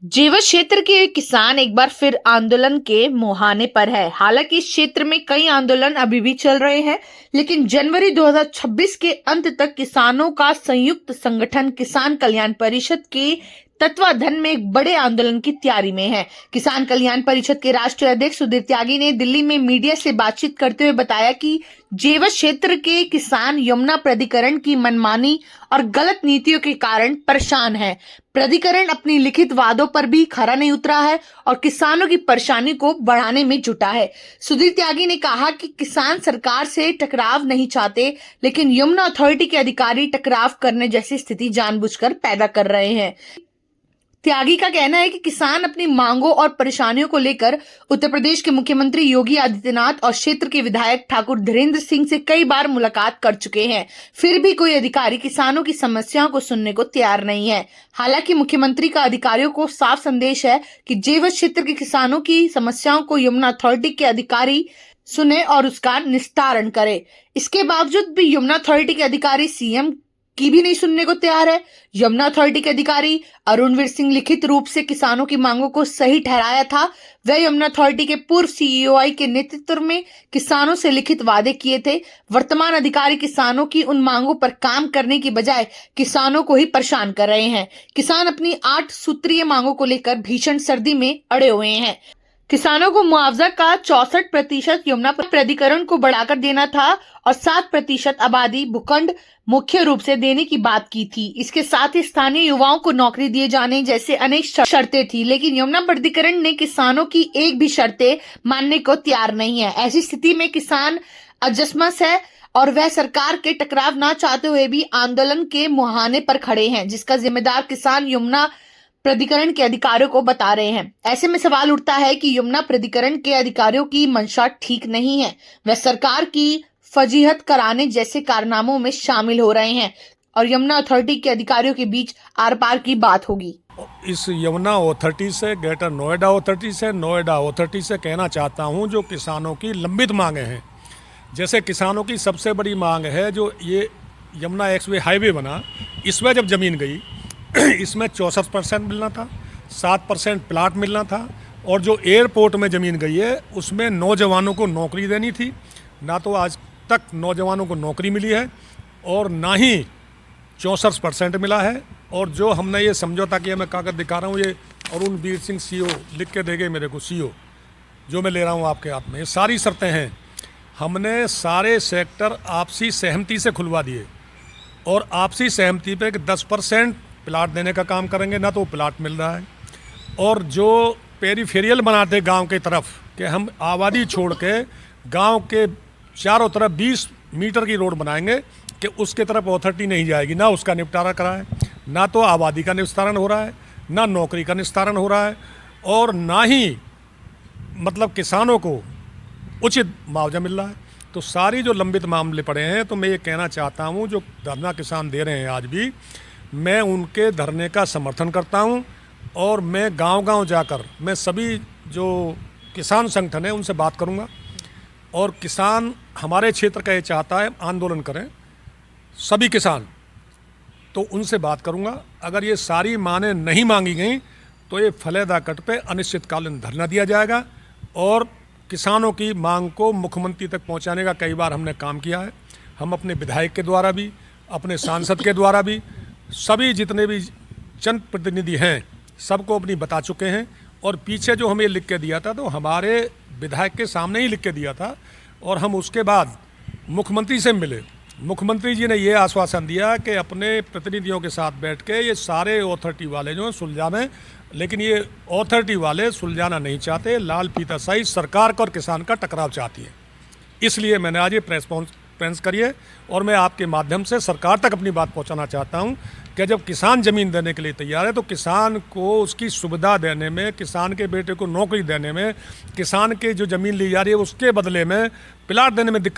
जेवर क्षेत्र के किसान एक बार फिर आंदोलन के मुहाने पर है। हालांकि इस क्षेत्र में कई आंदोलन अभी भी चल रहे हैं, लेकिन जनवरी 2026 के अंत तक किसानों का संयुक्त संगठन किसान कल्याण परिषद के तत्वाधान में एक बड़े आंदोलन की तैयारी में है। किसान कल्याण परिषद के राष्ट्रीय अध्यक्ष सुधीर त्यागी ने दिल्ली में मीडिया से बातचीत करते हुए बताया कि जेवर क्षेत्र के किसान यमुना प्राधिकरण की मनमानी और गलत नीतियों के कारण परेशान है। प्राधिकरण अपनी लिखित वादों पर भी खरा नहीं उतरा है और किसानों की परेशानी को बढ़ाने में जुटा है। सुधीर त्यागी ने कहा कि किसान सरकार से टकराव नहीं चाहते, लेकिन यमुना अथॉरिटी के अधिकारी टकराव करने जैसी स्थिति जानबूझकर पैदा कर रहे हैं। त्यागी का कहना है कि किसान अपनी मांगों और परेशानियों को लेकर उत्तर प्रदेश के मुख्यमंत्री योगी आदित्यनाथ और क्षेत्र के विधायक ठाकुर धीरेन्द्र सिंह से कई बार मुलाकात कर चुके हैं, फिर भी कोई अधिकारी किसानों की समस्याओं को सुनने को तैयार नहीं है। हालांकि मुख्यमंत्री का अधिकारियों को साफ संदेश है कि जेवर क्षेत्र के किसानों की समस्याओं को यमुना अथॉरिटी के अधिकारी सुने और उसका निस्तारण करे। इसके बावजूद भी यमुना अथॉरिटी के अधिकारी सीएम की भी नहीं सुनने को तैयार है। यमुना अथॉरिटी के अधिकारी अरुणवीर सिंह लिखित रूप से किसानों की मांगों को सही ठहराया था। वह यमुना अथॉरिटी के पूर्व सीईओ के नेतृत्व में किसानों से लिखित वादे किए थे। वर्तमान अधिकारी किसानों की उन मांगों पर काम करने की बजाय किसानों को ही परेशान कर रहे हैं। किसान अपनी 8 सूत्रीय मांगों को लेकर भीषण सर्दी में अड़े हुए हैं। किसानों को मुआवजा का 64% यमुना प्राधिकरण को बढ़ाकर देना था और 7% आबादी भूखंड मुख्य रूप से देने की बात की थी। इसके साथ ही स्थानीय युवाओं को नौकरी दिए जाने जैसे अनेक शर्तें थी, लेकिन यमुना प्राधिकरण ने किसानों की एक भी शर्तें मानने को तैयार नहीं है। ऐसी स्थिति में किसान असमंजस है और वह सरकार के टकराव न चाहते हुए भी आंदोलन के मुहाने पर खड़े हैं, जिसका जिम्मेदार किसान यमुना प्राधिकरण के अधिकारियों को बता रहे हैं। ऐसे में सवाल उठता है कि यमुना प्राधिकरण के अधिकारियों की मंशा ठीक नहीं है। वह सरकार की फजीहत कराने जैसे कारनामों में शामिल हो रहे हैं और यमुना अथॉरिटी के अधिकारियों के बीच आर पार की बात होगी। इस यमुना अथॉरिटी से, ग्रेटर नोएडा अथॉरिटी से, नोएडा अथॉरिटी से कहना चाहता हूं, जो किसानों की लंबित मांगे हैं। जैसे किसानों की सबसे बड़ी मांग है, जो ये यमुना एक्सवे हाईवे बना, इसमें जब ज़मीन गई इसमें 64% मिलना था, 7% प्लाट मिलना था, और जो एयरपोर्ट में ज़मीन गई है उसमें नौजवानों को नौकरी देनी थी। ना तो आज तक नौजवानों को नौकरी मिली है और ना ही 64% मिला है। और जो हमने ये समझौता किया, मैं कागज़ दिखा रहा हूँ, ये अरुणवीर सिंह सीओ लिख के दे गए मेरे को, सीओ जो मैं ले रहा हूँ आपके हाथ में, ये सारी शर्तें हैं। हमने सारे सेक्टर आपसी सहमति से खुलवा दिए और आपसी सहमति पे 10% प्लाट देने का काम करेंगे, ना तो प्लाट मिल रहा है। और जो पेरीफेरियल बनाते गांव की तरफ, कि हम आबादी छोड़ के गांव के चारों तरफ 20 मीटर की रोड बनाएंगे कि उसके तरफ अथॉरिटी नहीं जाएगी, ना उसका निपटारा कराए, ना तो आबादी का निस्तारण हो रहा है, ना नौकरी का निस्तारण हो रहा है, और ना ही मतलब किसानों को उचित मुआवजा मिल रहा है। तो सारी जो लंबित मामले पड़े हैं, तो मैं ये कहना चाहता हूँ, जो धरना किसान दे रहे हैं आज भी, मैं उनके धरने का समर्थन करता हूं। और मैं गांव-गांव जाकर मैं सभी जो किसान संगठन है उनसे बात करूंगा, और किसान हमारे क्षेत्र का ये चाहता है आंदोलन करें सभी किसान, तो उनसे बात करूंगा। अगर ये सारी मांगें नहीं मांगी गई तो ये फलेदा कट पे अनिश्चितकालीन धरना दिया जाएगा। और किसानों की मांग को मुख्यमंत्री तक पहुंचाने का कई बार हमने काम किया है। हम अपने विधायक के द्वारा भी, अपने सांसद के द्वारा भी, सभी जितने भी जनप्रतिनिधि हैं सबको अपनी बता चुके हैं। और पीछे जो हमें लिख के दिया था, तो हमारे विधायक के सामने ही लिख के दिया था, और हम उसके बाद मुख्यमंत्री से मिले। मुख्यमंत्री जी ने ये आश्वासन दिया कि अपने प्रतिनिधियों के साथ बैठ के ये सारे अथॉरिटी वाले जो हैं सुलझाने, लेकिन ये अथॉरिटी वाले सुलझाना नहीं चाहते। लाल फीता सही सरकार का और किसान का टकराव चाहती है। इसलिए मैंने आज ये प्रेस कॉन्फ्रेंस करी है, और मैं आपके माध्यम से सरकार तक अपनी बात पहुंचाना चाहता हूं कि जब किसान ज़मीन देने के लिए तैयार है, तो किसान को उसकी सुविधा देने में, किसान के बेटे को नौकरी देने में, किसान की जो ज़मीन ली जा रही है उसके बदले में प्लाट देने में दिक्कत